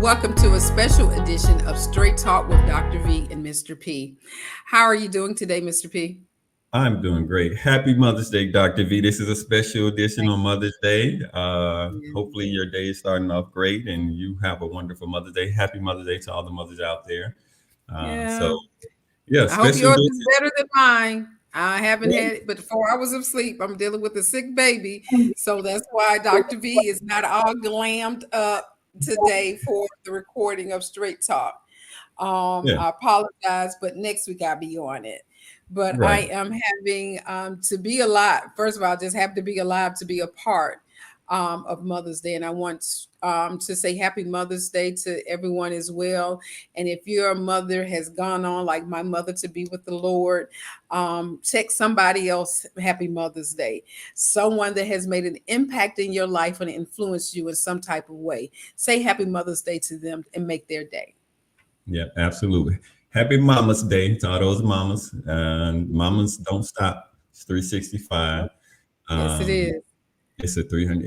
Welcome to a special edition of Straight Talk with Dr. V and Mr. P. How are you doing today, Mr. P? I'm doing great. Happy Mother's Day, Dr. V. This is a special edition Thank on Mother's Day. you. Hopefully, your day is starting off great and you have a wonderful Mother's Day. Happy Mother's Day to all the mothers out there. Uh, Yeah. so, yeah, I hope special yours is edition. better than mine. I haven't had it but 4 hours of sleep. I'm dealing with a sick baby. So that's why Dr. V is not all glammed up today for the recording of Straight Talk. Yeah, I apologize, but next week I'll be on it. But I right. am having to be alive. First of all, just have to be alive to be a part of Mother's Day. And I want to say happy Mother's Day to everyone as well. And if your mother has gone on, like my mother, to be with the Lord, text somebody else happy Mother's Day. Someone that has made an impact in your life and influenced you in some type of way. Say happy Mother's Day to them and make their day. Yeah, absolutely. Happy Mama's Day to all those mamas. And mamas don't stop. It's 365. Yes, it Um, is. it's a 300,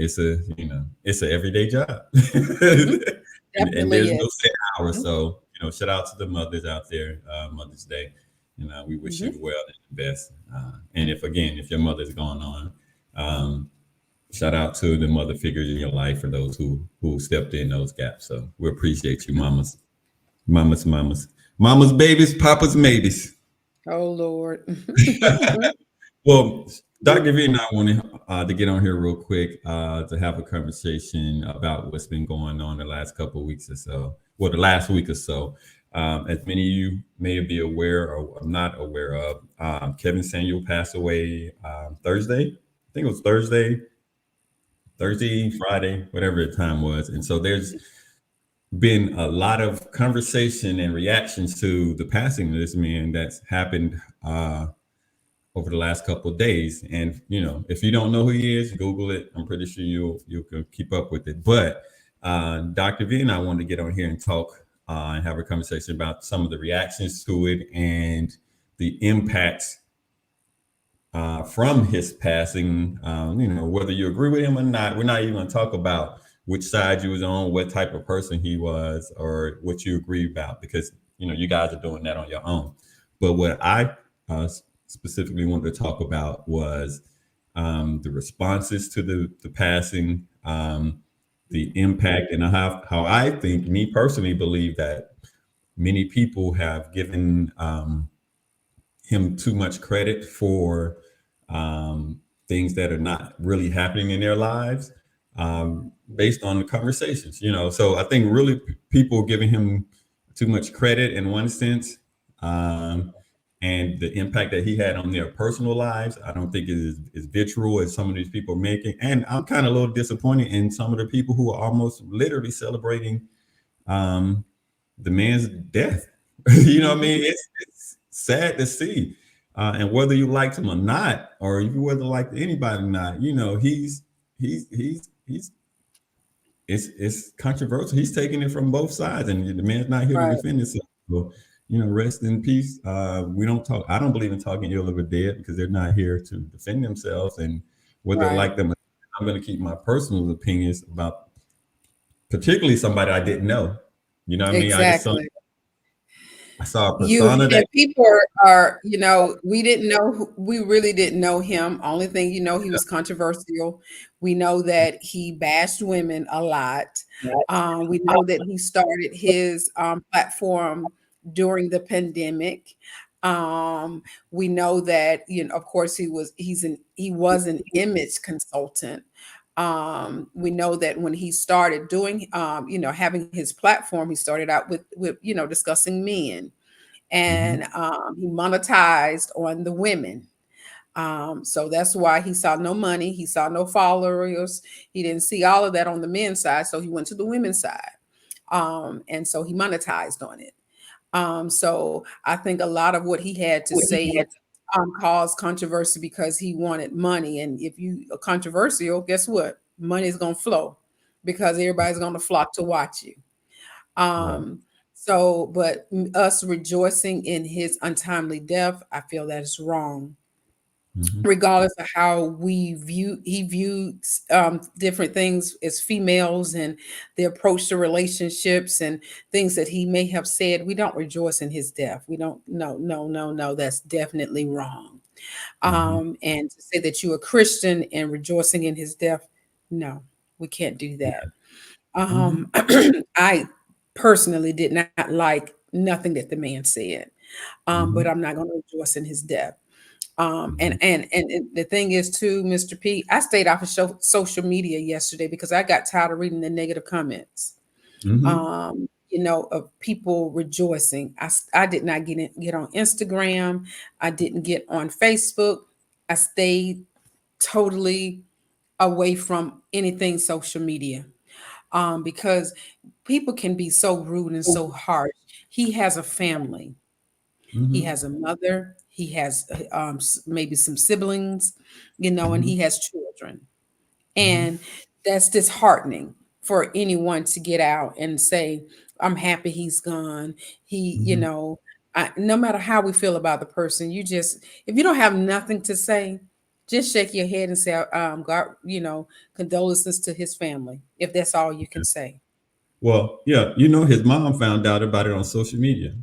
it's an everyday job. Mhm. And Definitely there's no is. set hour. Mhm. So, shout out to the mothers out there, Mother's Day. We wish you Mhm. the well and the best. And if your mother's going on, um, shout out to the mother figures in your life for those who stepped in those gaps. So we appreciate you, Mhm. mamas, mamas, babies, papas, maybes. Oh Lord. Well, Dr. V and I wanted to get on here real quick to have a conversation about what's been going on the last couple of weeks or so. Well, the last week or so. As many of you may be aware or not aware of, Kevin Samuel passed away Thursday. I think it was Thursday, Friday, whatever the time was. And so there's been a lot of conversation and reactions to the passing of this man that's happened over the last couple of days. And if you don't know who he is, Google it. I'm pretty sure you can keep up with it. But Dr. V and I wanted to get on here and talk and have a conversation about some of the reactions to it and the impacts from his passing. Whether you agree with him or not, we're not even going to talk about which side you was on, what type of person he was, or what you agree about, because you guys are doing that on your own. But what I specifically wanted to talk about was the responses to the passing, the impact, and how I think, me personally, believe that many people have given him too much credit for things that are not really happening in their lives based on the conversations. So I think really people giving him too much credit in one sense, um, and the impact that he had on their personal lives, I don't think is as vitriol as some of these people are making. And I'm kind of a little disappointed in some of the people who are almost literally celebrating um, the man's death. You know what I Mhm. mean? It's sad to see. And whether you liked him or not, or if you whether liked anybody or not, he's it's controversial. He's taking it from both sides, and the man's not here to Right, defend himself. So, rest in peace. We don't talk. I don't believe in talking ill of the dead because they're not here to defend themselves. And whether I right. like them, I'm going to keep my personal opinions about particularly somebody I didn't know. You know what I mean? Exactly. I saw a You persona that and people are, we didn't know we really didn't know him. Only thing he was controversial. We know that he bashed women a lot. We know that he started his platform during the pandemic. We know that, of course, he was an image consultant. We know that when he started doing, having his platform, he started out with discussing men, Mhm. and he monetized on the women. So that's why he saw no money, he saw no followers, he didn't see all of that on the men's side, so he went to the women's side, and so he monetized on it. So I think a lot of what he had to say caused controversy because he wanted money, and if you are controversial, guess what? Money is going to flow because everybody's going to flock to watch you. Right. Um, but us rejoicing in his untimely death, I feel that is wrong. Mhm. regardless of how we view he viewed different things as females and the approach to relationships and things that he may have said. We don't rejoice in his death. We don't. No, no, no, no. That's definitely wrong. Mhm. And to say that you're a Christian and rejoicing in his death, no, we can't do Yeah. that. Mhm. I personally did not like nothing that the man said, but Mhm. I'm not going to rejoice in his death. And, Mhm. and and the thing is too, Mr. P, I stayed off of social media yesterday because I got tired of reading the negative comments. Mhm. Of people rejoicing. I did not get on Instagram. I didn't get on Facebook. I stayed totally away from anything social media, because people can be so rude and so harsh. He has a family. He Mhm. has a mother. He has maybe some siblings, and Mhm. he has children. Mhm. And that's disheartening for anyone to get out and say, I'm happy he's gone. He, Mhm. no matter how we feel about the person, if you don't have nothing to say, just shake your head and say, God, condolences to his family, if that's all you can say. Well, yeah, his mom found out about it on social media,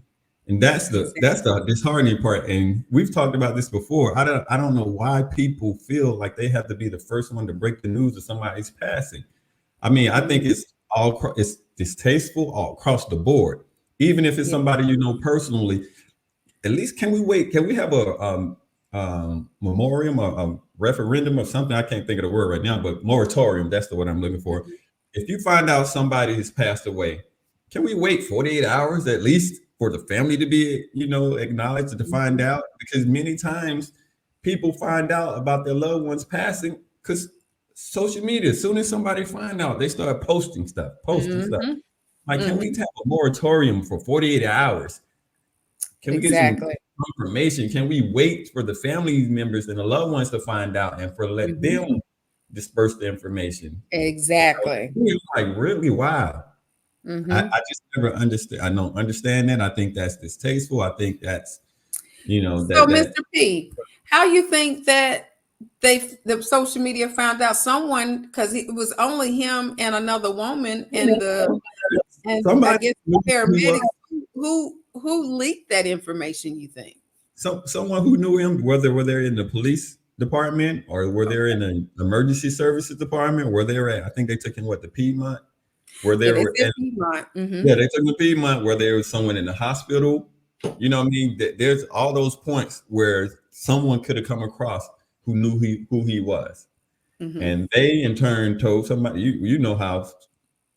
and that's the disheartening part. And we've talked about this before. I don't know why people feel like they have to be the first one to break the news of somebody's passing. I mean, I think Mhm. it's distasteful all across the board. Even if it's Yeah. somebody you know personally, at least can we wait? Can we have a memoriam, a referendum or something? I can't think of the word right now, but moratorium. That's the word I'm looking for. Mhm. If you find out somebody has passed away, can we wait 48 hours at least for the family to be, acknowledged and to find Mhm. out? Because many times people find out about their loved ones passing because social media, as soon as somebody find out, they start posting stuff, posting stuff. Mhm. Like, can we Mhm. have a moratorium for 48 hours? Can we get some Exactly. confirmation? Can we wait for the family members and the loved ones to find out and for let Mhm. them disperse the information? Exactly. It's like really wow. Mhm. I just never understand. I don't understand that. I think that's distasteful. I think that's So, that Mr. P, how you think that the social media found out someone, because it was only him and another woman and I somebody guess knew who he was. paramedics who leaked that information, you think? Someone who knew him, whether in the police department or were they in the emergency services department, where they were at. I think they took him the Piedmont, where they Yeah, they were. said Piedmont. Hmm. Yeah, they took the Piedmont where there was someone in the hospital. You know what I mean? There's all those points where someone could have come across who knew who he was. Hmm. And they in turn told somebody, you know how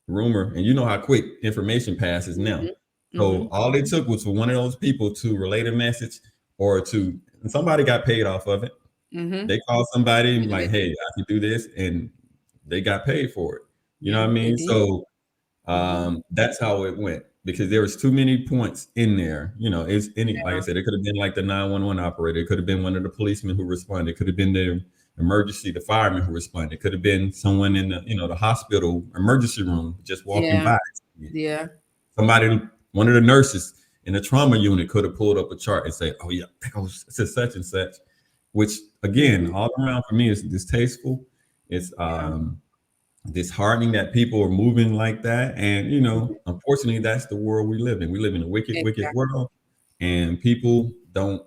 rumor and you know how quick information passes now. Hmm. So Hmm. all it took was for one of those people to relate a message or and somebody got paid off of it. Hmm. They called somebody and Yeah, like, hey, I can do this, and they got paid for it. You know yeah, what I they mean? did. So Hmm. that's how it went because there was too many points in there. It's any like I said, it could have been like the 911 operator. It could have been one of the policemen who responded. It could have been the fireman who responded. It could have been someone in the hospital emergency room just walking Yeah, by. yeah. Somebody, one of the nurses in the trauma unit could have pulled up a chart and say, "Oh yeah, that goes to such and such," which again, Hmm. all around for me is distasteful. It's Yeah, disheartening that people are moving like that. And, unfortunately, that's the world we live in. We live in a wicked, wicked exactly. world, and people don't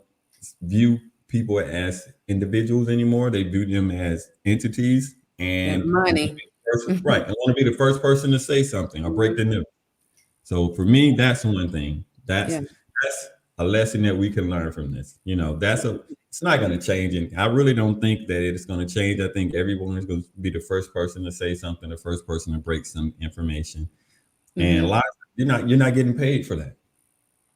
view people as individuals anymore. They view them as entities And and money. right. I want to be the first person to say something or break the news. So for me, that's one thing. Yeah. That's a lesson that we can learn from this. It's not going to change, and I really don't think that it's going to change. I think everyone is going to be the first person to say something, the first person to break some information, and a Hmm. lot you're not getting paid for that.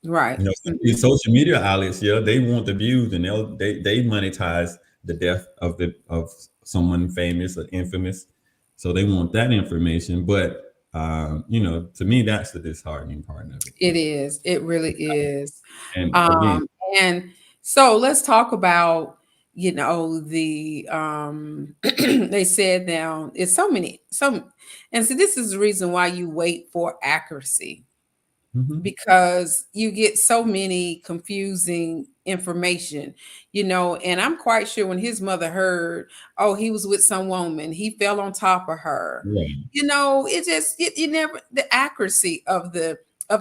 Right. Some of these social media outlets, yeah, they want the views, and they monetize the death of someone famous or infamous, so they want that information. But to me, that's the disheartening part of it. It is. It really is. And again, Um, and so let's talk about, the they said now it's so many, and so this is the reason why you wait for accuracy. Mm-hmm. because you get so many confusing information, and I'm quite sure when his mother heard, oh, he was with some woman, he fell on top of her, Right. it just you never the accuracy of the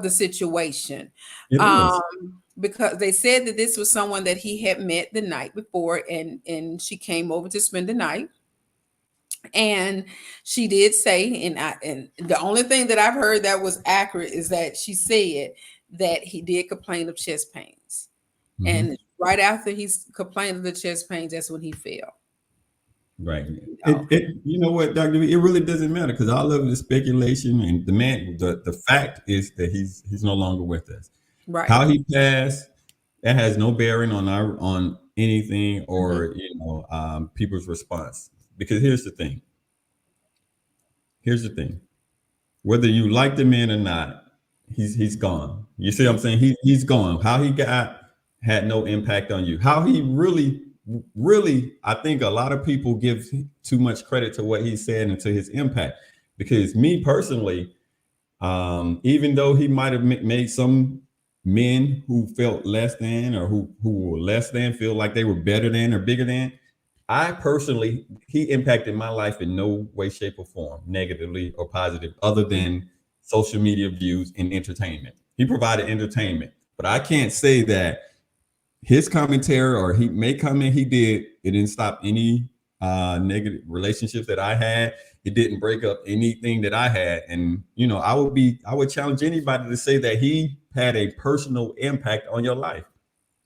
situation. It um is. because they said that this was someone that he had met the night before, and she came over to spend the night. And she did say, and the only thing that I've heard that was accurate is that she said that he did complain of chest pains. Mm-hmm. And right after he's complained of the chest pains, that's when he fell. Right. Oh, You know what, Dr. V, it really doesn't matter because all of it is speculation, and the fact is that he's no longer with us. right. How he passed, that has no bearing on anything, Mhm. or people's response. Because here's the thing. Whether you like the man or not, he's gone. You see what I'm saying? He's gone. How he got had no impact on you. How he really, I think a lot of people give too much credit to what he said and to his impact. Because me personally, even though he might have made some men who felt less than, or who were less than, feel like they were better than or bigger than, I personally, he impacted my life in no way, shape, or form, negatively or positive, other than social media views and entertainment. He provided entertainment, but I can't say that his commentary, or he may comment he did, it didn't stop any negative relationships that I had. It didn't break up anything that I had. And I would challenge anybody to say that he had a personal impact on your life.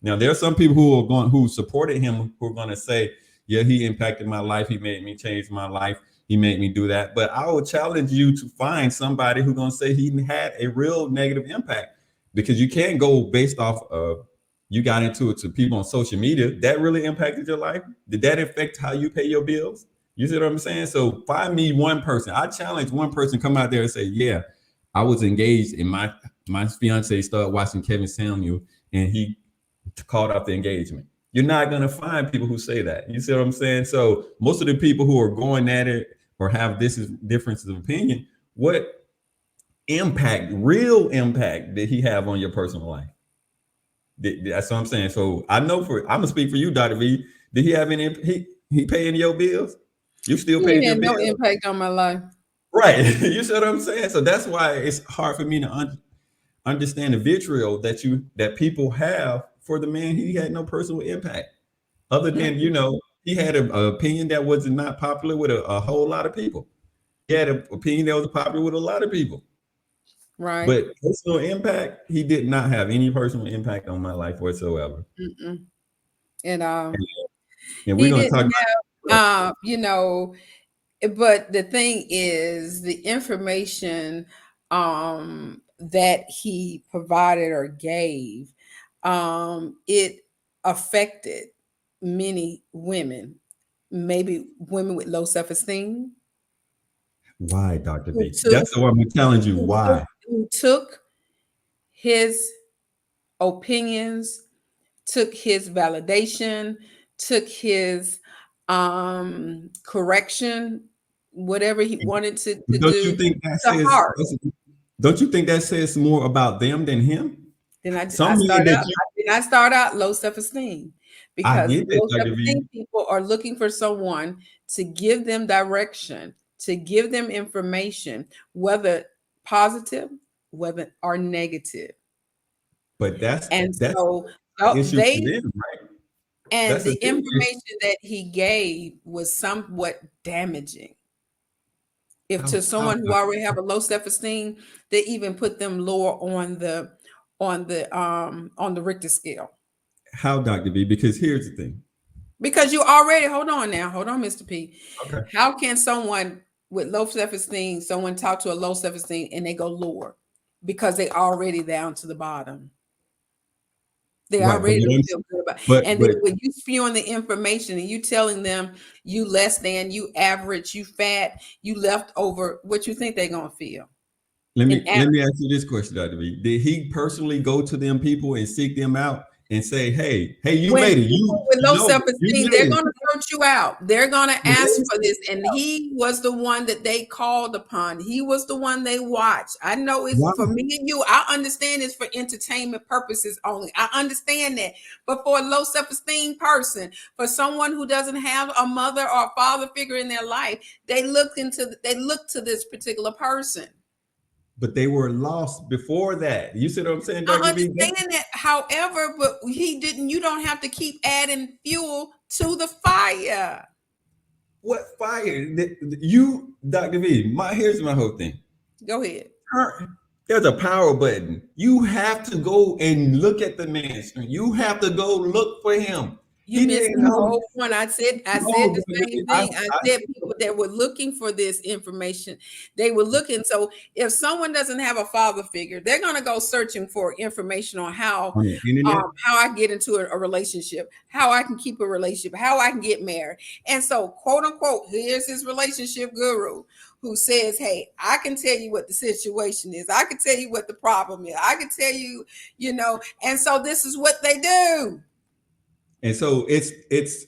Now there are some people who supported him, who are going to say, yeah, he impacted my life, he made me change my life, he made me do that. But I would challenge you to find somebody who's going to say he had a real negative impact, because you can't go based off of, you got into it to people on social media. That really impacted your life? Did that affect how you pay your bills? You see what I'm saying? So find me one person. I challenge one person, come out there and say, yeah, I was engaged, and my fiance started watching Kevin Samuel, and he called off the engagement. You're not going to find people who say that. You see what I'm saying? So most of the people who are going at it or have differences of opinion, what real impact did he have on your personal life? That's what I'm saying. So I'm gonna speak for you, Dr. V. Did he have any? He paying your bills? You still He paid your had no bills, impact on my life. right? You see what I'm saying? So that's why it's hard for me to understand the vitriol that people have for the man. He had no personal impact, other No, than he had an opinion that was not popular with a whole lot of people. He had an opinion that was popular with a lot of people. right. But personal impact, he did not have any personal impact on my life whatsoever. Mm-mm. And And we're he going to talk didn't about. have, but the thing is, the information that he provided or gave, it affected many women, maybe women with low self-esteem, Why, Dr. who B? took That's what I'm telling you. who took, Why? who took his opinions, took his validation, took his correction, whatever he wanted to Don't you do, think that to says? heart. Don't you think that says more about them than him? Then I Some men start that out I did not start out low self-esteem, I because get that, low Dr. V. self-esteem people are looking for someone to give them direction, to give them information, whether positive, whether or negative. But And that's so an issue for they them, right? and That's a the them issue. information that he gave was somewhat damaging. If to How, someone who already have a low self-esteem, they even put them lower on the Richter scale. Dr. V? Because here's the thing. Because you already, hold on now, hold on, Mr. P. Okay. How can someone with low self-esteem, someone talk to a low self-esteem and they go lower? Because they already down to the bottom. They Right. But already what don't I'm feel good about it. And then but when you spewing the information and you telling them you less than, you average, you fat, you left over, what you think they're gonna feel? let me Inadequate. let me ask you this question, Dr. V. Did he personally go to them people and seek them out and say, hey, you When made it. people with low You self-esteem, made they're it. going to search you out. They're going to But ask for this. And he was the one that they called upon. He was the one they watched. I know it's why? for me and you. I understand it's for entertainment purposes only. I understand that. But for a low self-esteem person, for someone who doesn't have a mother or a father figure in their life, they look to this particular person. But they were lost before that. You see what I'm saying, I Dr. V? understand that, however, but he didn't. You don't have to keep adding fuel to the fire. What fire? You, Dr. V, here's my whole thing. Go ahead. There's a power button. You have to go and look at the man. You have to go look for him. You He missed didn't the know. whole point. I said No, the same thing. I said people that were looking for this information, they were looking. So if someone doesn't have a father figure, they're going to go searching for information on on the internet. how I get into a relationship, how I can keep a relationship, how I can get married. And so, quote unquote, here's his relationship guru who says, hey, I can tell you what the situation is. I can tell you what the problem is. I can tell you, and so this is what they do. And so it's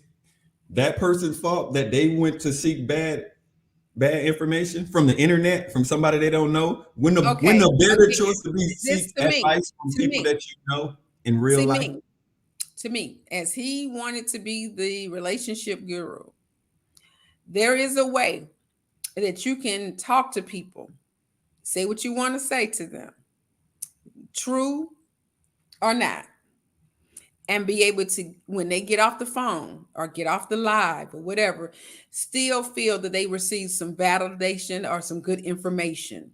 that person's fault that they went to seek bad information from the internet, from somebody they don't know. When the better choice to be seek advice from people that you know in real life. To me, as he wanted to be the relationship guru, there is a way that you can talk to people, say what you want to say to them, true or not, and be able to, when they get off the phone or get off the live or whatever, still feel that they received some validation or some good information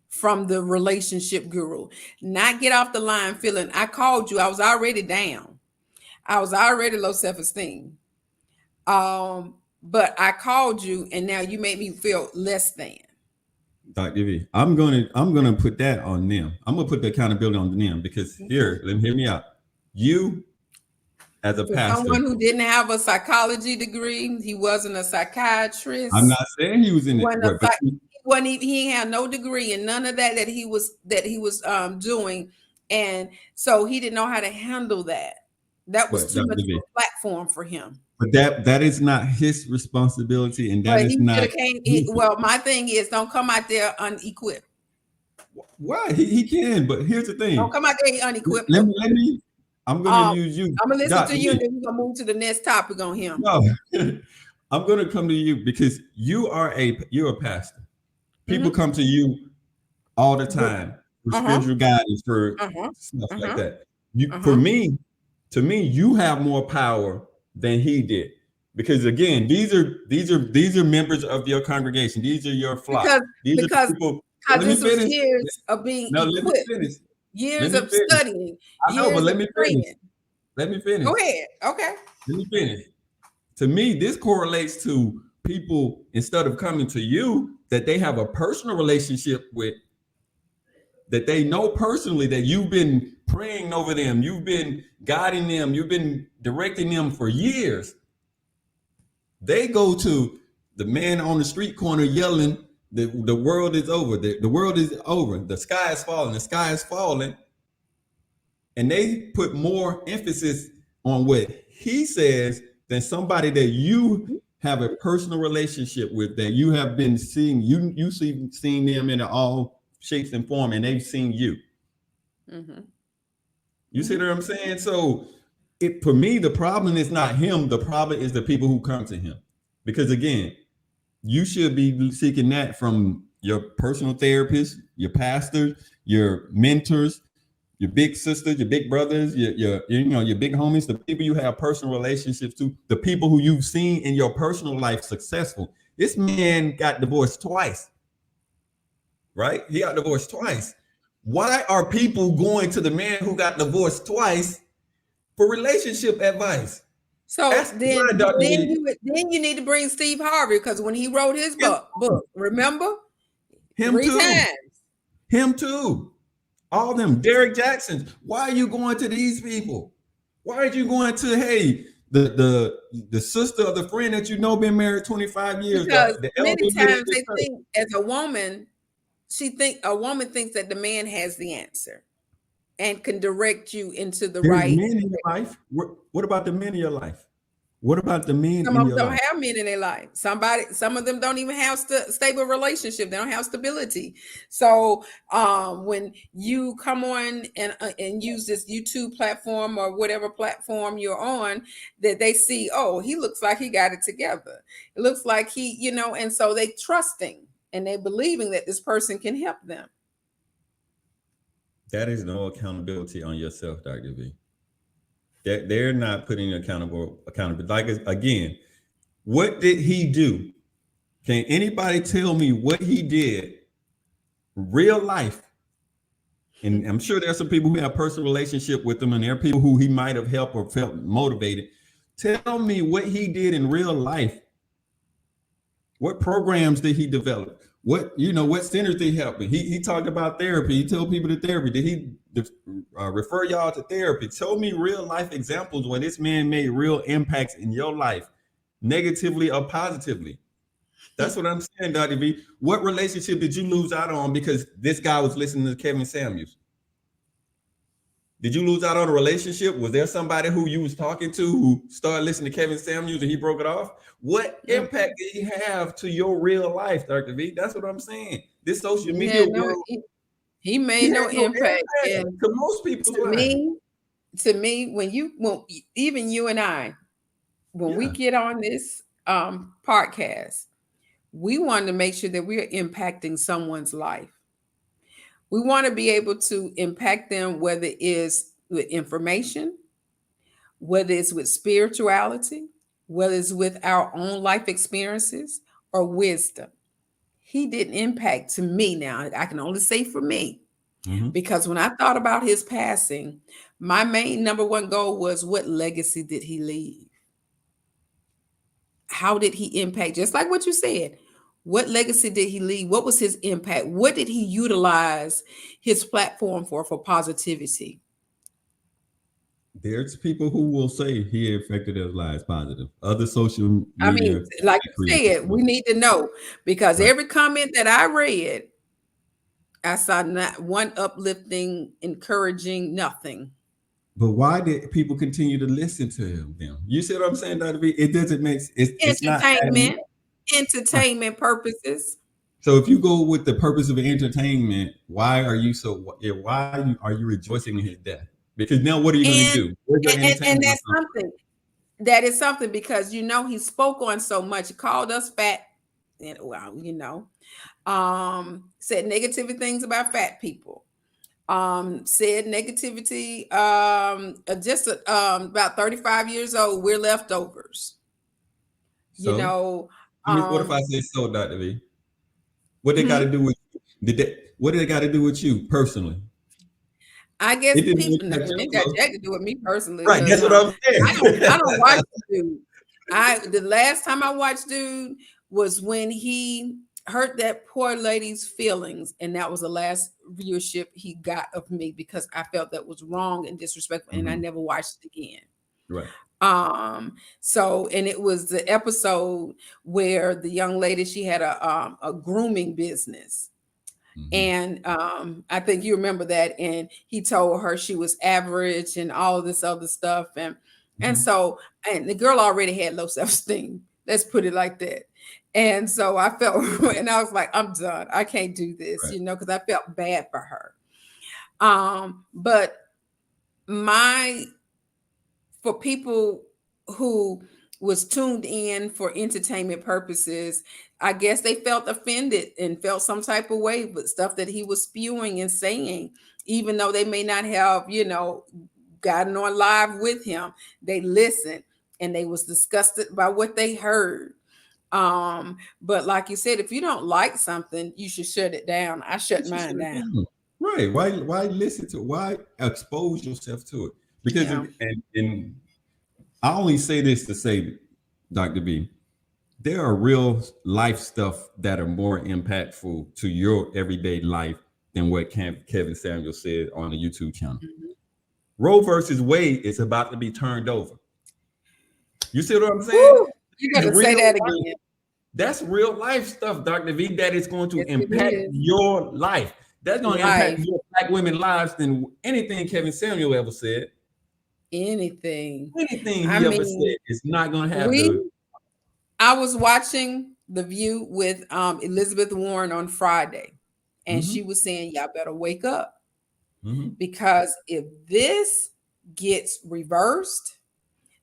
from the relationship guru. Not get off the line feeling, I called you, I was already down. I was already low self-esteem. But I called you and now you made me feel less than. Dr. V, I'm gonna put that on them. I'm gonna put the accountability on them because hear me out. You, as a pastor, someone who didn't have a psychology degree, he wasn't a psychiatrist. I'm not saying he was in it. He had no degree in none of that he was doing, and so he didn't know how to handle that. That was too much of a platform for him. But that is not his responsibility, and that is not. Well, my thing is, don't come out there unequipped. Why he can? But here's the thing: don't come out there unequipped. Let me. I'm going to use you. I'm going to listen to you, and then we're going to move to the next topic on him. No, I'm going to come to you because you're a pastor. People come to you all the time for spiritual guidance, for stuff like that. To me, you have more power than he did, because again, these are members of your congregation. These are your flock. Because this was years of being equipped. Years of studying. I know, but let me finish. Go ahead. Okay. Let me finish. To me, this correlates to people, instead of coming to you, that they have a personal relationship with, that they know personally, that you've been praying over them, you've been guiding them, you've been directing them for years. They go to the man on the street corner yelling, the world is over. The world is over. The sky is falling. The sky is falling. And they put more emphasis on what he says than somebody that you have a personal relationship with, that you have been seeing. You've seen them in all shapes and form, and they've seen you. You see what I'm saying? So for me, the problem is not him. The problem is the people who come to him. Because again, you should be seeking that from your personal therapist, your pastor, your mentors, your big sisters, your big brothers, your big homies, the people you have personal relationships to, the people who you've seen in your personal life successful. This man got divorced twice, right? He got divorced twice. Why are people going to the man who got divorced twice for relationship advice? So then you need to bring Steve Harvey, because when he wrote his book, remember? Him too. All them Derek Jacksons. Why are you going to these people? Why are you going to, the sister of the friend that been married 25 years? Because many times they think, as a woman, a woman thinks that the man has the answer. and can direct you into the There's right. men in your life. What about the men in your life? What about the men Some in of them your don't life? have men in their life. Some of them don't even have stable relationship. They don't have stability. So when you come on and use this YouTube platform or whatever platform you're on, that they see, oh, he looks like he got it together. It looks like and so they trusting and they believing that this person can help them. That is no accountability on yourself, Dr. V. They're not putting accountability. Like again, what did he do? Can anybody tell me what he did real life? And I'm sure there's some people who have personal relationship with him, and there are people who he might have helped or felt motivated. Tell me what he did in real life. What programs did he develop? What centers did he help? He talked about therapy. He told people to therapy. Did he refer y'all to therapy? Tell me real life examples where this man made real impacts in your life, negatively or positively. That's what I'm saying, Dr. V. What relationship did you lose out on because this guy was listening to Kevin Samuels? Did you lose out on a relationship? Was there somebody who you was talking to who started listening to Kevin Samuels and he broke it off? What impact did he have to your real life, Dr. V? That's what I'm saying. This social media world, He made no impact. And to most people's lives. To me, when even you and I, when we get on this podcast, we want to make sure that we're impacting someone's life. We want to be able to impact them, whether it's with information, whether it's with spirituality, whether it's with our own life experiences or wisdom. He didn't impact to me now. I can only say for me, because when I thought about his passing, my main number one goal was, what legacy did he leave? How did he impact? Just like what you said, what legacy did he leave? What was his impact? What did he utilize his platform for positivity? There's people who will say he affected their lives positive. Other social media. I mean, like you said, we need to know, because every comment that I read, I saw not one uplifting, encouraging, nothing. But why did people continue to listen to him then? You see what I'm saying, Dr. V? It doesn't make it's not entertainment purposes. So if you go with the purpose of entertainment, why are you are you rejoicing in his death? Because now what are you going to do? And that's something. That is something, because he spoke on so much. He called us fat, and said negative things about fat people. Said negativity. Just about 35 years old, we're leftovers. So, what if I say so, Dr. V? What they got to do with what do they got to do with you personally? I guess people ain't got jack to do with me personally. Right, that's what I'm saying. I don't watch Dude. The last time I watched Dude was when he hurt that poor lady's feelings, and that was the last viewership he got of me, because I felt that was wrong and disrespectful, and I never watched it again. Right. So, and it was the episode where the young lady, she had a grooming business. And I think you remember that. And he told her she was average and all of this other stuff. And so, and the girl already had low self-esteem. Let's put it like that. And so I felt, and I was like, I'm done. I can't do this, because I felt bad for her. But for people who was tuned in for entertainment purposes, I guess they felt offended and felt some type of way with stuff that he was spewing and saying, even though they may not have, gotten on live with him. They listened and they was disgusted by what they heard. But like you said, if you don't like something, you should shut it down. I shut mine down. Right. Why listen to it? Why expose yourself to it? Because and I only say this to say, Dr. B, there are real life stuff that are more impactful to your everyday life than what Kevin Samuels said on the YouTube channel. Roe versus Wade is about to be turned over. You see what I'm saying? Woo, you got to say that again. That's real life stuff, Dr. V, that is going to impact your life. That's going to impact your black women's lives than anything Kevin Samuel ever said. Anything. Anything I he ever said mean, is not going to have we the. I was watching The View with Elizabeth Warren on Friday, and she Mm-hmm, was saying, "Y'all better wake up mm-hmm, because if this gets reversed,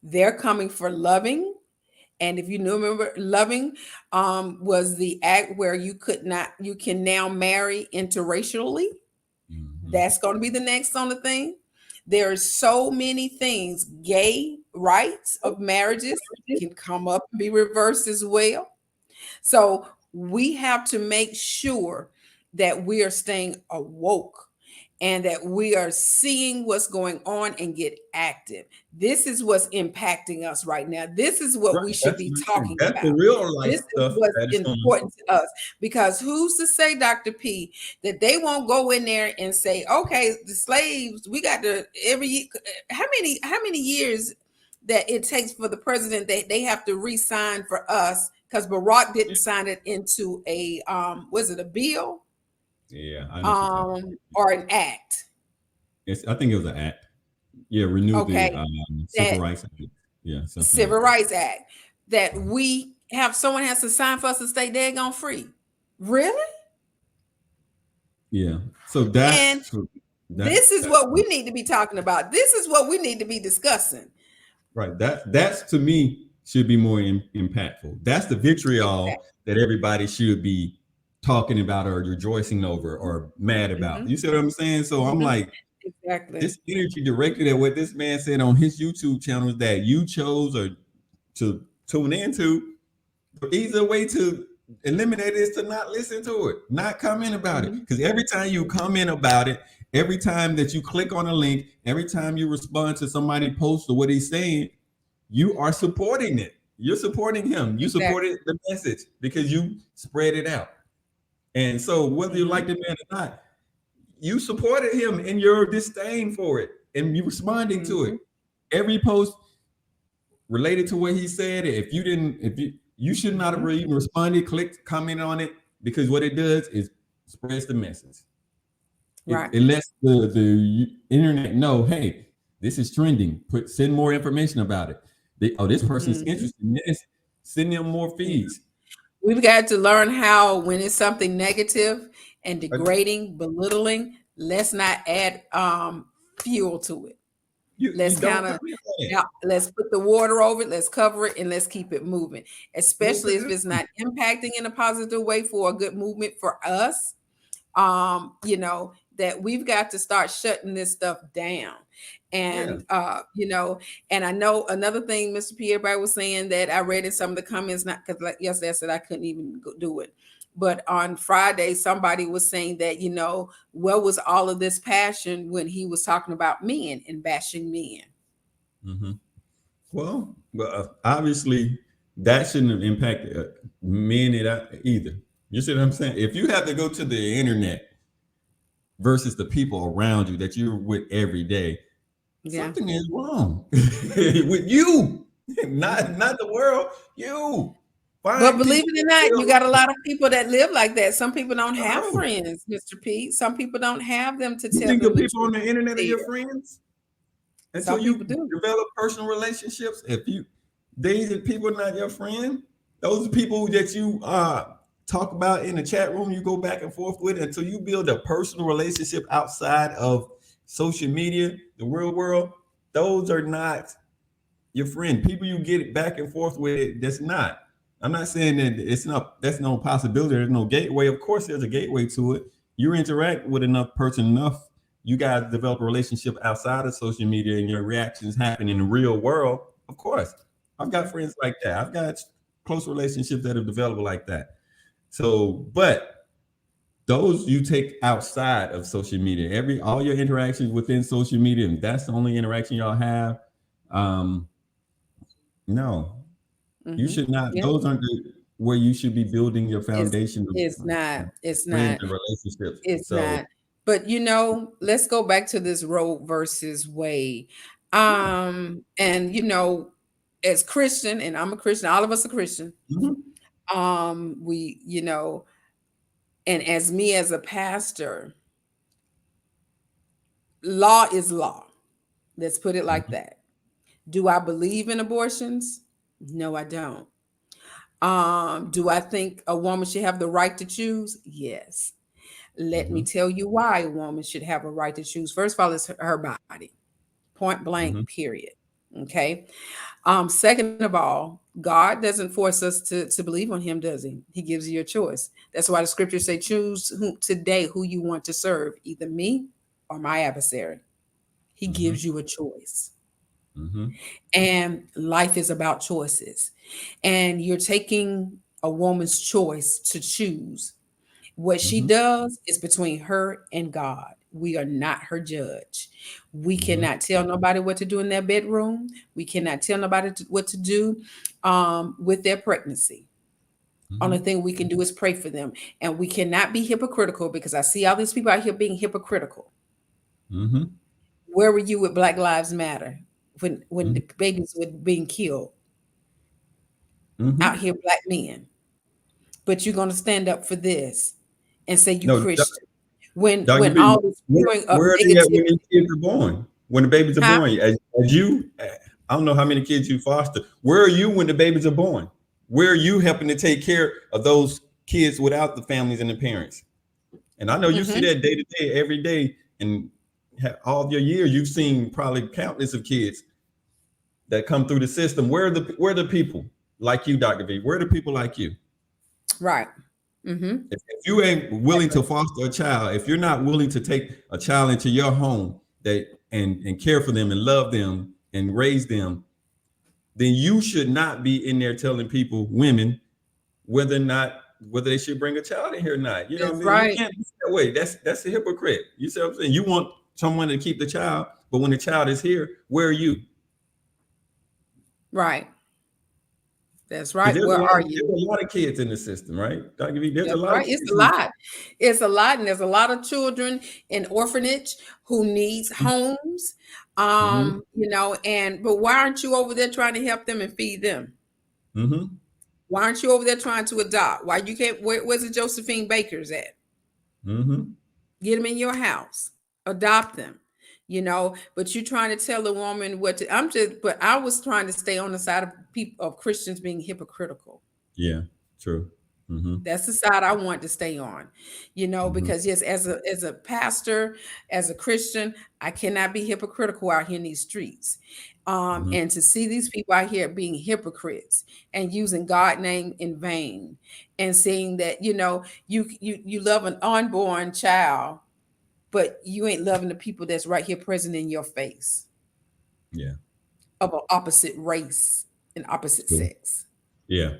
they're coming for Loving." And if you remember, Loving was the act where you can now marry interracially. mm-hmm. That's going to be the next on the thing. There are so many things. Gay rights of marriages can come up and be reversed as well. So we have to make sure that we are staying awoke and that we are seeing what's going on and get active. This is what's impacting us right now. This is what Right. we should That's be what I'm saying. talking That's about. the real life This is stuff what's that is going to. important to us because who's to say, Dr. P, that they won't go in there and say, okay, the slaves, we got to every year. How many years that it takes for the president that they have to re-sign for us because Barack didn't sign it into a was it a bill Yeah, I know what you're talking about. or an act? I think it was an act. Yeah, renew the Okay, Civil that Rights Act. Yeah, something like Civil that. Rights Act that we have someone has to sign for us to stay daggone free. Really? Yeah. So And this is that's what we need to be talking about. This is what we need to be discussing. right. That's to me should be more impactful. That's the vitriol Exactly. that everybody should be talking about or rejoicing over or mad about. Hmm. You see what I'm saying? So I'm Hmm. like, Exactly. this energy directed at what this man said on his YouTube channel that you chose or to tune into. The easier way to eliminate it is to not listen to it, not comment about it. Hmm. Because every time you comment about it, every time that you click on a link, every time you respond to somebody post or what he's saying, you are supporting it. You're supporting him. You Exactly. supported the message because you spread it out. And so whether you like Hmm. the man or not, you supported him in your disdain for it and you responding to it. Hmm. Every post related to what he said, if you should not have Hmm. even responded, clicked, comment on it, because what it does is spreads the message. Right. It lets the internet know, hey, this is trending. Send more information about it. This person's Hmm. interested in this. Send them more feeds. We've got to learn how when it's something negative and Uh, degrading, belittling, let's not add fuel to it. You Let's don't kind of comment on it. now let's put the water over it, let's cover it, and let's keep it moving. Move Especially if the it's not impacting in a positive way for a good movement for us. That we've got to start shutting this stuff down. yeah. And I know another thing, Mr. P, everybody was saying that I read in some of the comments, not because like yesterday I said I couldn't even do it. But on Friday, somebody was saying that, where was all of this passion when he was talking about men and bashing men? Mm-hmm. Well, obviously that shouldn't have impacted men either. You see what I'm saying? If you have to go to the internet versus the people around you that you're with every day, Yeah. something is wrong with you, Mhm. not the world. You But find believe people it or that not, you feel got a lot of people that live like that. Some people don't have oh, friends, Mr. Pete. Some people don't have them to you tell think the them the people on truth the and internet are your share. friends until Some people you do. develop personal relationships. If you these are people not your friend, those are people that you talk about in the chat room, you go back and forth with until you build a personal relationship outside of social media, the real world. Those are not your friend. People you get it back and forth with, that's not. I'm not saying that it's not. That's no possibility. There's no gateway. Of course, there's a gateway to it. You interact with enough person enough. You guys develop a relationship outside of social media, and your reactions happen in the real world. Of course, I've got friends like that. I've got close relationships that have developed like that. So, but those you take outside of social media, all your interactions within social media, and that's the only interaction y'all have. Um, no, you Hmm. should not. Yeah, Those aren't where you should be building your it's foundation it's of not. It's friends not. and relationships. It's So, not. But let's go back to this Roe versus Wade. yeah. And as Christian, and I'm a Christian, all of us are Christian. Mhm. We, and as me as a pastor, Law is law. Let's put it like Mhm. that. Do I believe in abortions? No, I don't. Do I think a woman should have the right to choose? Yes. Let me Mhm. tell you why a woman should have a right to choose. First of all, it's her body, point blank, Mhm. period. Okay. Second of all, God doesn't force us to believe on him, does he? He gives you a choice. That's why the scriptures say, choose today who you want to serve, either me or my adversary. He Mhm. gives you a choice. Mhm. And life is about choices. And you're taking a woman's choice to choose. What she Mhm. does is between her and God. We are not her judge. We Mhm. cannot tell nobody what to do in their bedroom. We cannot tell nobody what to do with their pregnancy. Only Mhm. thing we can do is pray for them. And we cannot be hypocritical because I see all these people out here being hypocritical. Mhm. Where were you with Black Lives Matter when Mhm. the babies were being killed out Mhm. here, black men? But you're gonna stand up for this and say you No, Christian Dr. when B, all this where, spewing of where are they at when these negativity. kids are born? When the babies are Huh? born? As you, I don't know how many kids you foster. Where are you when the babies are born? Where are you helping to take care of those kids without the families and the parents? And I know you see Mm-hmm. that day to day, every day, and all of your years, you've seen probably countless of kids that come through the system. Where are the people like you, Dr. V? Where are the people like you? Right. Mm-hmm. If you ain't willing to foster a child, if you're not willing to take a child into your home that and care for them and love them and raise them, then you should not be in there telling people, women, whether or not whether they should bring a child in here or not. You know what I That's mean? You right. can't be that way. That's a hypocrite. You see what I'm saying? You want someone to keep the child, but when the child is here, where are you? Right. That's Because right. Where are you? there's a lot of kids in the system, right? Dr. V, there's a That's lot of right. It's kids a in lot. It's a lot, and there's a lot of children in orphanage who needs homes. mm-hmm, And but why aren't you over there trying to help them and feed them? mm-hmm, Why aren't you over there trying to adopt? Why you can't? Where's the Josephine Bakers at? mm-hmm. Get them in your house, adopt them. But you're trying to tell a woman what to. But I was trying to stay on the side of people of Christians being hypocritical. Yeah, true. Mm-hmm, That's the side I want to stay on, mm-hmm, because yes, as a pastor, as a Christian, I cannot be hypocritical out here in these streets. mm-hmm. And to see these people out here being hypocrites and using God name in vain, and saying that you love an unborn child, but you ain't loving the people that's right here present in your face Yeah, of an opposite race and opposite true. sex. Yeah.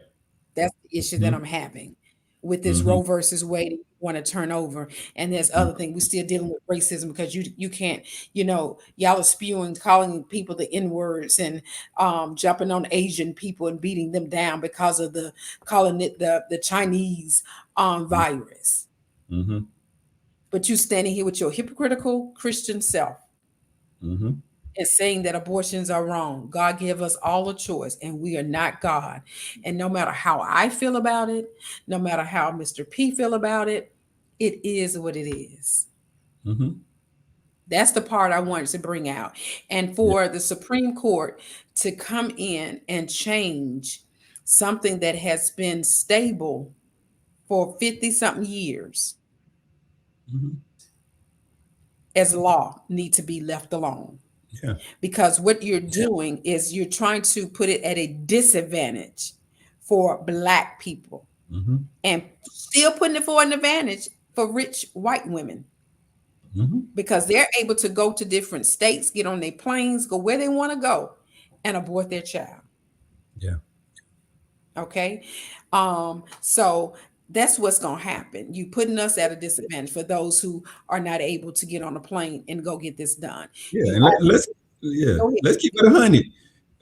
That's the issue that Mm-hmm, I'm having with this mm-hmm, Roe versus Wade that you want to turn over. And there's other things. We're still dealing with racism because you can't, y'all are spewing, calling people the N words and jumping on Asian people and beating them down because of calling it the Chinese virus. mm-hmm, But you standing here with your hypocritical Christian self mm-hmm. and saying that abortions are wrong. God gave us all a choice, and we are not God. And no matter how I feel about it, no matter how Mr. P feel about it, it is what it is. Mm-hmm. That's the part I wanted to bring out. And Yeah. for the Supreme Court to come in and change something that has been stable for 50 something years Mm-hmm. as law need to be left alone. Yeah. Because what you're doing is you're trying to put it at a disadvantage for black people Mm-hmm. and still putting it for an advantage for rich white women Mm-hmm. because they're able to go to different states, get on their planes, go where they want to go and abort their child. Yeah. Okay. So that's what's going to happen. You putting us at a disadvantage for those who are not able to get on a plane and go get this done. Yeah. You And also go ahead. let's keep it 100.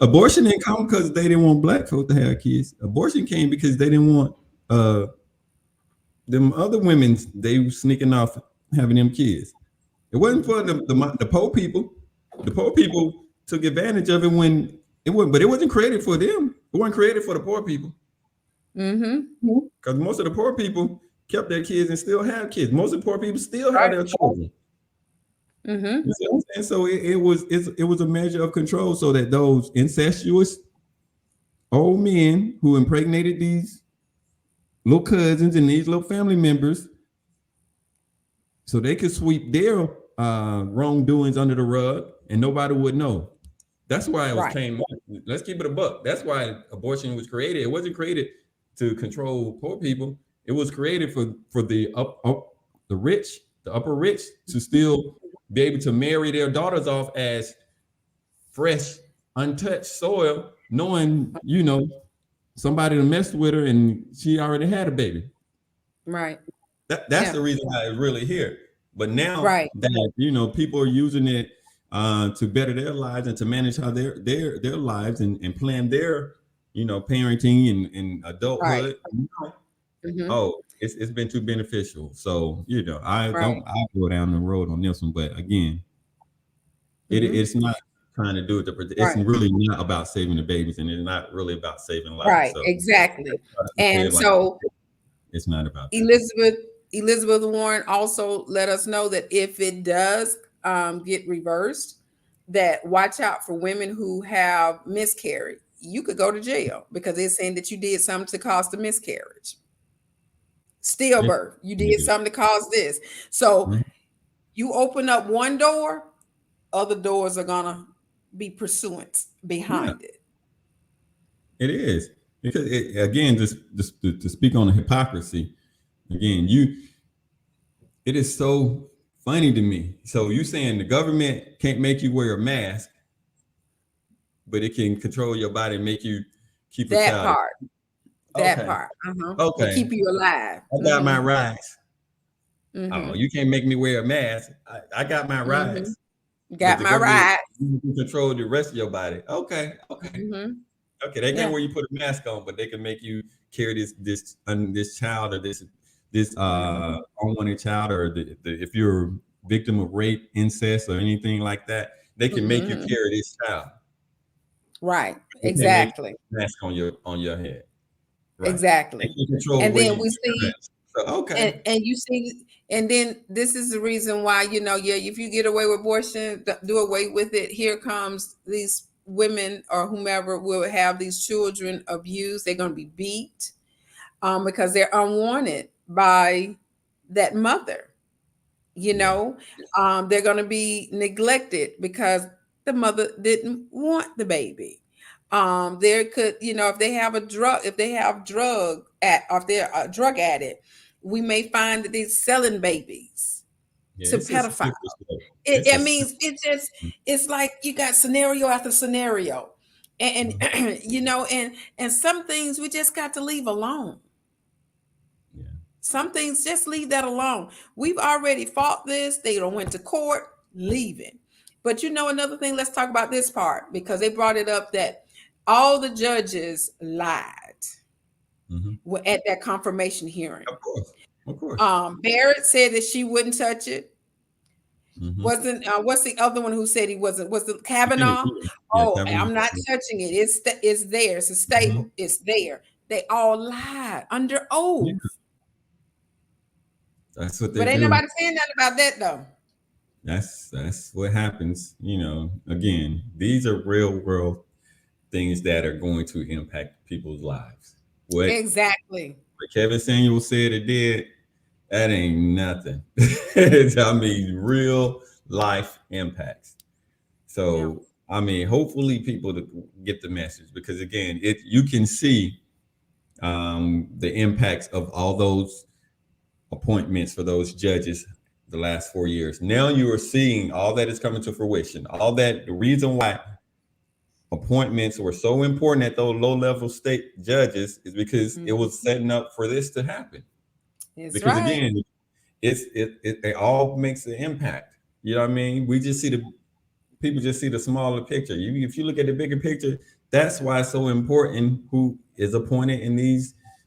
Abortion didn't come because they didn't want black folk to have kids. Abortion came because they didn't want uh them other women they were sneaking off having them kids. It wasn't for the poor people. The poor people took advantage of it when it wasn't, but it wasn't created for them. It wasn't created for the poor people. Mm-hmm. Because most of the poor people kept their kids and still have kids. Most of the poor people still have Right. their children. Mm-hmm. You see what I'm saying? So it was a measure of control so that those incestuous old men who impregnated these little cousins and these little family members, so they could sweep their wrongdoings under the rug and nobody would know. That's why it was Right. came. Let's keep it a buck. That's why abortion was created. It wasn't created to control poor people. It was created for the the rich, the upper rich, to still be able to marry their daughters off as fresh, untouched soil, knowing somebody to mess with her and she already had a baby. Right. That's Yeah. the reason why it's really here. But now Right. that people are using it to better their lives and to manage how their lives and plan their parenting and Right. adulthood. Mm-hmm. Oh, it's been too beneficial. So I Right. don't I go down the road on this one. But again, Mm-hmm. it's not trying to do it. It's Right. really not about saving the babies, and it's not really about saving lives. Right. So Exactly. say it And like so it's not about that. Elizabeth Elizabeth Warren also let us know that if it does get reversed, that watch out for women who have miscarried. You could go to jail because they're saying that you did something to cause the miscarriage, It's stillbirth. You did something to cause this. So you open up one door, other doors are gonna be pursuance yeah, behind it. it is because again, just to speak on the hypocrisy again, it is so funny to me. So you saying the government can't make you wear a mask, but it can control your body and make you keep a That child. part, that Okay, part, and okay, keep you alive. I got my rights. Oh, Mm-hmm. you can't make me wear a mask. I got my Mm-hmm. rights, but Got the my government ride. can control the rest of your body. Okay, okay, Mm-hmm. okay. They can't Yeah. wear you put a mask on, but they can make you carry this child or this Mm-hmm. unwanted child or if you're a victim of rape, incest, or anything like that, they can make you Mm-hmm. carry this child. Right. They can't make Exactly. a mask on your head. Right. They Exactly. can control And where then you we see, so, okay. and you see, and then this is the reason why, yeah, if you get away with abortion, do away with it. Here comes these women or whomever will have these children abused. They're going to be beat because they're unwanted by that mother. you Yeah. know they're going to be neglected because the mother didn't want the baby. There could, if they have drug at or if they're a drug addict, we may find that they're selling babies Yeah, to it's a pedophiles. slippery slope. it, It's a it means it's like you got scenario after scenario, and, and some things we just got to leave alone. yeah. Some things just leave that alone. We've already fought this. They don't went to court, leaving. But another thing, let's talk about this part because they brought it up that all the judges lied Mm-hmm. at that confirmation hearing. Of course. Of course. Barrett said that she wouldn't touch it. Mm-hmm. Wasn't what's the other one who said he wasn't? Was it Kavanaugh? Yeah, Oh, Kevin. I'm not touching it. It's there. It's a Mm-hmm. stable. It's there. They all lied under Yeah, oath. that's what they But ain't do. nobody saying nothing about that though. That's what happens. Again, these are real world things that are going to impact people's lives. Exactly. What Kevin Samuel said it did, that ain't nothing. I mean, real life impacts. Yeah. So, I mean, hopefully people get the message because again, you can see the impacts of all those appointments for those judges the last 4 years. Now you are seeing all that is coming to fruition. All that the reason why appointments were so important at those low level state judges is because it Mhm. was setting up for this to happen. That's Because right. again, it all makes an impact. You know what I mean? We just see people just see the smaller picture. If you look at the bigger picture, that's why it's so important who is appointed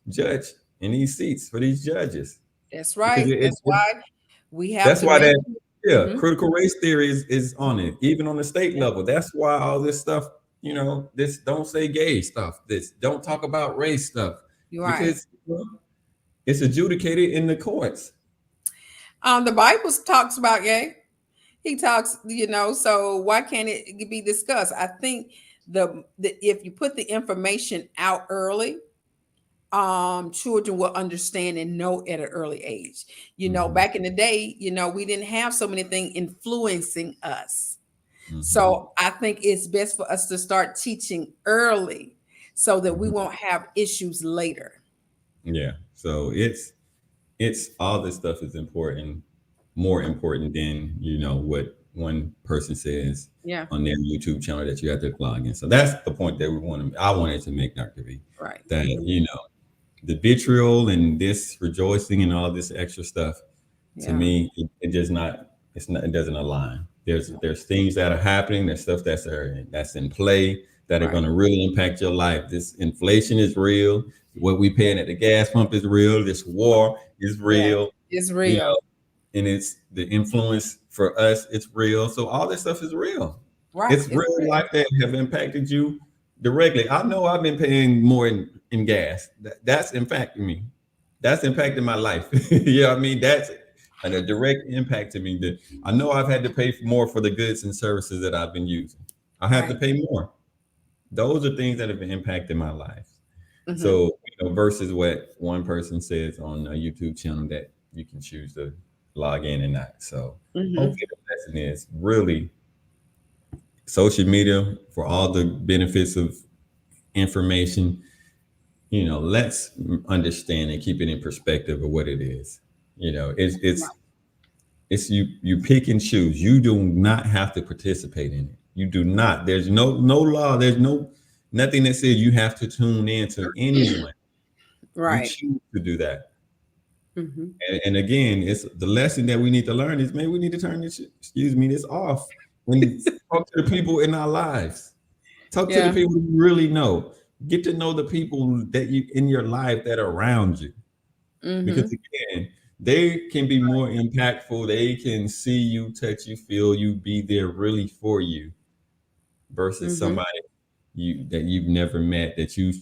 judge in these seats for these judges. That's Because right. That's why we have that's to why make. that yeah, Mhm. critical race theory is on it, even on the state level. That's why all this stuff, this don't say gay stuff, this don't talk about race stuff, You're right. because it's adjudicated in the courts. The Bible talks about gay. he talks, so why can't it be discussed? I think the if you put the information out early, children will understand and know at an early age. Hmm. Back in the day, we didn't have so many things influencing us. Hmm. So I think it's best for us to start teaching early so that we Hmm. won't have issues later. Yeah. So it's all this stuff is important, more important than what one person says Yeah. on their YouTube channel that you have to log in. So that's the point that I wanted to make, Dr. V, Right. that Hmm. the vitriol and this rejoicing and all this extra stuff, to Yeah. me, it does not, it doesn't align. There's things that are happening, there's stuff that's in play that are Right. going to really impact your life. This inflation is real. What we paying at the gas pump is real. This war is Yeah. real. It's You real. know, and it's the influence for us. It's real. So all this stuff is real. Right. It's It's real real. life that have impacted you directly. I know I've been paying more in gas. That's impacting me. That's impacting my life. You know what I mean? That's a direct impact to me. That I know I've had to pay for more for the goods and services that I've been using. I have to Right. pay more. Those are things that have been impacting my life. Hmm. So, versus what one person says on a YouTube channel that you can choose to log in and not. So, Hmm. hopefully, the lesson is really social media for all the benefits of information. Let's understand and keep it in perspective of what it is. It's you pick and choose. You do not have to participate in it. You do not. There's no law. There's nothing that says you have to tune in to anyone. You Right. choose to do that. Hmm. And again, it's the lesson that we need to learn is maybe we need to turn this off and talk to the people in our lives. Talk to the Yeah. people you really know. Get to know the people that you in your life that are around you. Because Hmm. again, they can be more impactful. They can see you, touch you, feel you, be there really for you versus Hmm. somebody that you've never met that you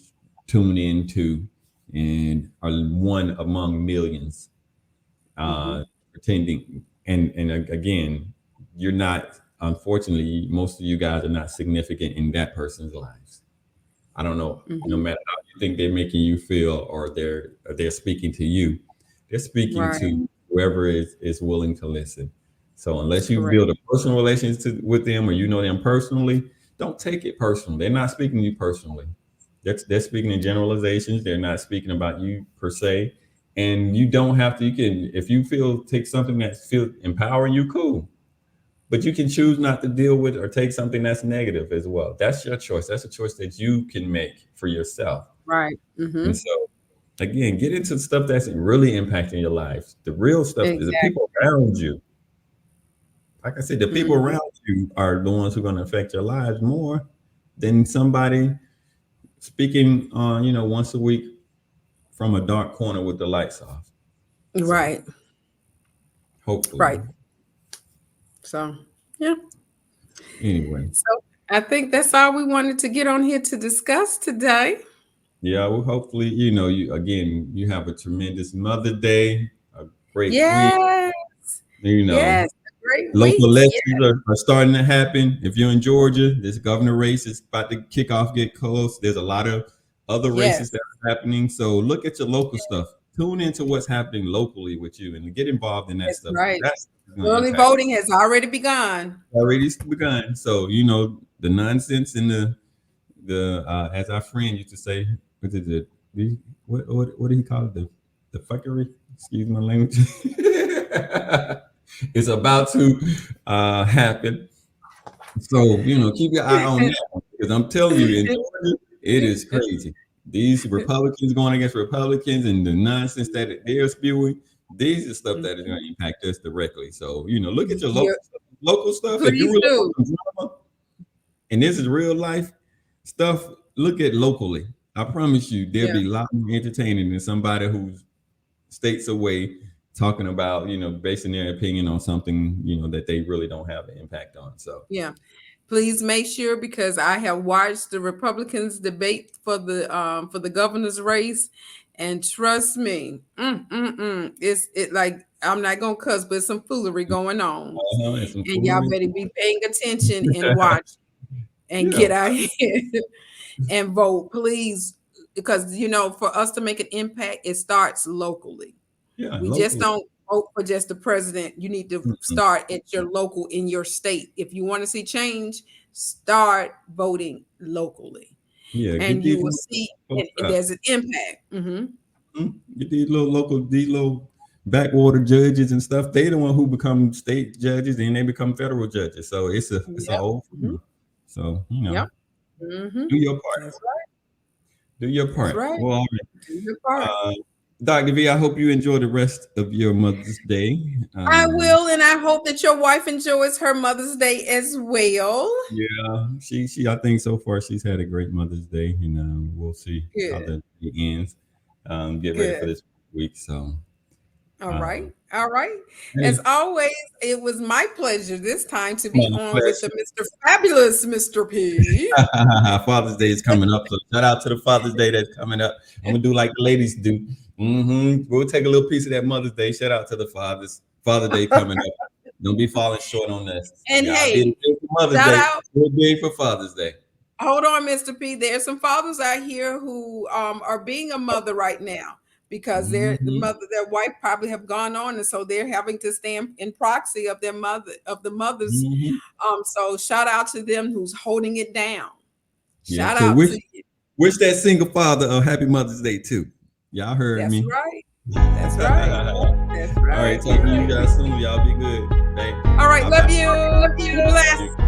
tune into and are one among millions Hmm. pretending. And again, you're not. Unfortunately, most of you guys are not significant in that person's lives. I don't know. No Hmm. matter how you think they're making you feel, or they're speaking to you, they're speaking Right. to whoever is willing to listen. So That's unless you correct. build a personal relationship with them or you know them personally, don't take it personal. They're not speaking to you personally. They're speaking in generalizations. They're not speaking about you per se. And you don't have to. You can, if you feel take something that feels empowering you, cool. But you can choose not to deal with or take something that's negative as well. That's your choice. That's a choice that you can make for yourself. Right. And Hmm. so, again, get into stuff that's really impacting your life. The real stuff is the people Exactly. around you. Like I said, the people Hmm. around you are the ones who are going to affect your lives more than somebody speaking on, once a week from a dark corner with the lights off. So, Right. hopefully. Right. So, yeah. Anyway, So I think that's all we wanted to get on here to discuss today. yeah, well, hopefully, you have a tremendous Mother Day, a great week. Yes. You know, Yes. A great local week. Yeah. elections are starting to happen. If you're in Georgia, this governor race is about to kick off, get close. There's a lot of other races Yes. that are happening. So look at your local stuff. Tune into what's happening locally with you and get involved in that That's stuff because right. that's going to Early impact voting has already begun. already begun. So the nonsense and the as our friend used to say, what is it? What did he call it? The fuckery. Excuse my language. It's about to happen. So keep your eye on that one because I'm telling you, in Georgia, it is crazy. These Republicans going against Republicans and the nonsense that they're spewing. These are stuff that is going to impact us directly. So look at your Yeah, local stuff. If you please really do. want some drama, and this is real life stuff, look at locally. I promise you, there'll Yeah. be a lot more entertaining than somebody who's states away talking about, basing their opinion on something, that they really don't have an impact on. So, Yeah. Please make sure because I have watched the Republicans debate for the governor's race, And trust me, it's it like I'm not gonna cuss, but some foolery going on. And some And y'all foolery. better be paying attention and watch and Yeah, get out here and vote, please. Because for us to make an impact, it starts locally. yeah, We just locally. don't vote for just the president. You need to Mhm. start at your local in your state. If you want to see change, start voting locally, Yeah, get and you these will little see folks out. there's an impact. Get these little local, these little backwater judges and stuff. They the one who become state judges, and they become federal judges. So it's a Yep. whole Hmm. formula. So Yep. Hmm. do your part. That's right. Do your That's part. right. Well, all right. Do your part. Dr. V, I hope you enjoy the rest of your Mother's Day. I will, and I hope that your wife enjoys her Mother's Day as well. Yeah, she I think so far she's had a great Mother's Day, and we'll see how Good. the day ends. Get ready for Good. this week. So, All uh, right. All right. As hey, always, it was my pleasure this time to be my on with the pleasure. Mr. Fabulous Mr. P. Father's Day is coming up, so shout out to the Father's Day that's coming up. I'm gonna do like the ladies do. We'll take a little piece of that Mother's Day. Shout out to the fathers. Father's Day coming up. Don't be falling short on this. And Yeah, I did hey, it big for Mother's shout Day. out. Do it big for Father's Day. Hold on, Mr. P. There's some fathers out here who are being a mother right now because hmm their wife probably have gone on, and so they're having to stand in proxy of the mothers. hmm So shout out to them who's holding it down. Yeah. Shout So out wish to you. wish that single father a happy Mother's Day too. Y'all heard That's me. right. That's right. That's All right, right. talk to you guys soon. Y'all be good. Thank. All right. Bye Love bye. you. Be blessed.